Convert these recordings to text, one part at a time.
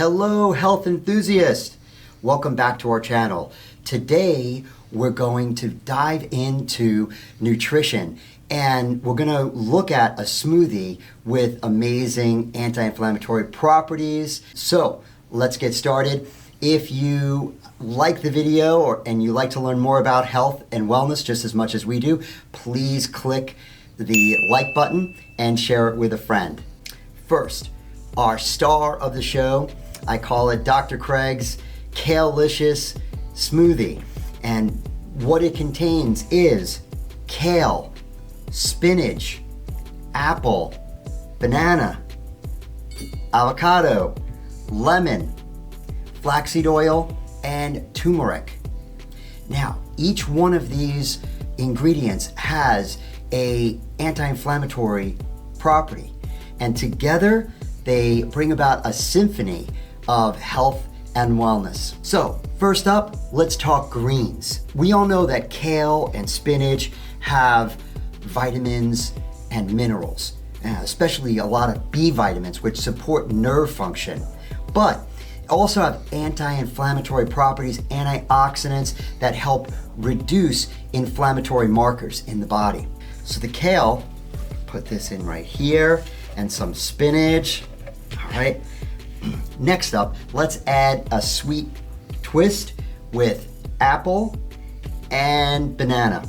Hello, health enthusiasts! Welcome back to our channel. Today, we're going to dive into nutrition and we're going to look at a smoothie with amazing anti-inflammatory properties. So, let's get started. If you like the video and you like to learn more about health and wellness just as much as we do, please click the like button and share it with a friend. First, our star of the show, I call it Dr. Craig's Kale-licious Smoothie. And what it contains is kale, spinach, apple, banana, avocado, lemon, flaxseed oil, and turmeric. Now, each one of these ingredients has an anti-inflammatory property, and together they bring about a symphony of health and wellness. So, first up, let's talk greens. We all know that kale and spinach have vitamins and minerals, especially a lot of B vitamins, which support nerve function. But also have anti-inflammatory properties, antioxidants that help reduce inflammatory markers in the body. So the kale, put this in right here, and some spinach. All right. Next up, let's add a sweet twist with apple and banana.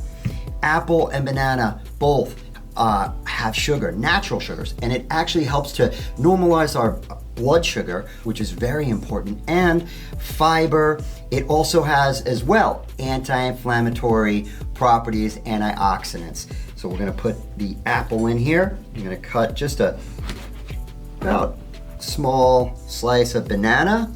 Apple and banana both have sugar, natural sugars, and it actually helps to normalize our blood sugar, which is very important, and fiber. It also has as well anti-inflammatory properties, antioxidants. So we're gonna put the apple in here. I'm gonna cut just about small slice of banana.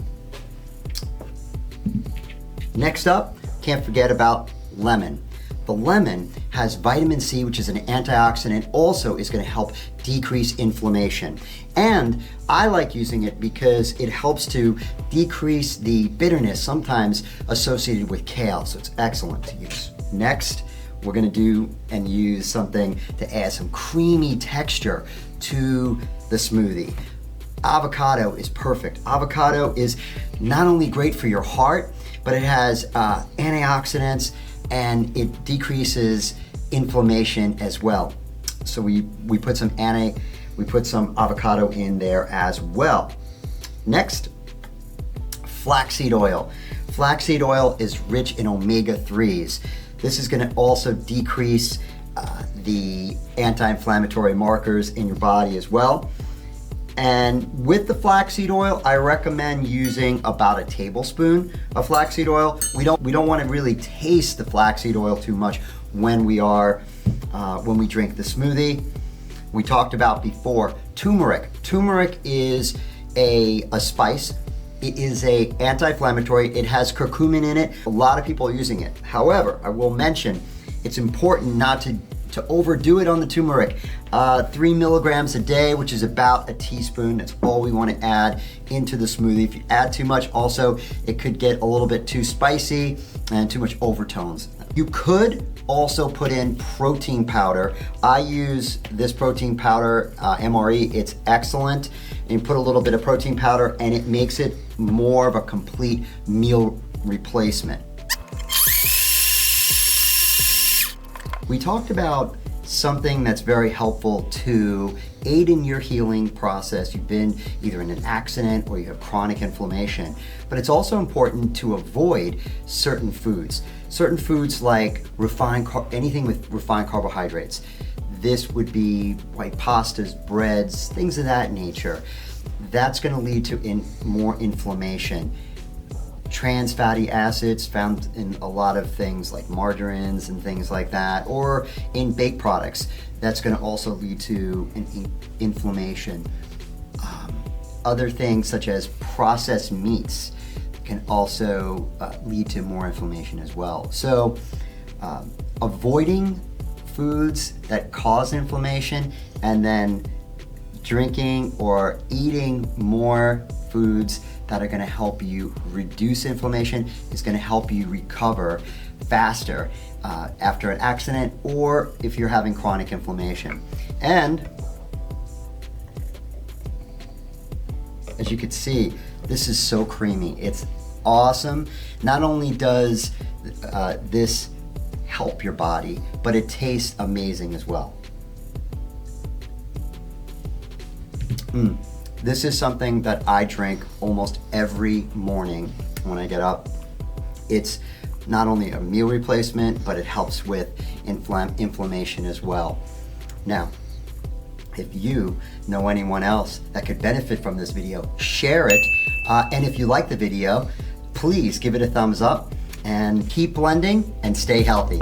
Next up, can't forget about lemon. The lemon has vitamin C, which is an antioxidant, also is going to help decrease inflammation. And I like using it because it helps to decrease the bitterness sometimes associated with kale, so it's excellent to use. Next, we're going to do and use something to add some creamy texture to the smoothie. Avocado is perfect. Avocado is not only great for your heart, but it has antioxidants and it decreases inflammation as well. So we put some avocado in there as well. Next, flaxseed oil. Flaxseed oil is rich in omega-3s. This is going to also decrease the anti-inflammatory markers in your body as well. And with the flaxseed oil, I recommend using about a tablespoon of flaxseed oil. We don't want to really taste the flaxseed oil too much when we drink the smoothie. We talked about before turmeric. Turmeric is a spice. It is an anti-inflammatory. It has curcumin in it. A lot of people are using it. However, I will mention it's important not to overdo it on the turmeric. 3 milligrams a day, which is about a teaspoon. That's all we want to add into the smoothie. If you add too much, also, it could get a little bit too spicy and too much overtones. You could also put in protein powder. I use this protein powder, MRE. It's excellent. And you put a little bit of protein powder and it makes it more of a complete meal replacement. We talked about something that's very helpful to aid in your healing process. You've been either in an accident or you have chronic inflammation, but it's also important to avoid certain foods. Certain foods like anything with refined carbohydrates. This would be white pastas, breads, things of that nature. That's going to lead to more inflammation. Trans fatty acids found in a lot of things like margarines and things like that, or in baked products, that's going to also lead to inflammation. Other things such as processed meats can also lead to more inflammation as well. So avoiding foods that cause inflammation and then drinking or eating more foods that are going to help you reduce inflammation is going to help you recover faster after an accident or if you're having chronic inflammation. And as you can see, This is so creamy. It's awesome. Not only does this help your body, but it tastes amazing as well. This is something that I drink almost every morning when I get up. It's not only a meal replacement, but it helps with inflammation as well. Now, if you know anyone else that could benefit from this video, share it. And if you like the video, please give it a thumbs up and keep blending and stay healthy.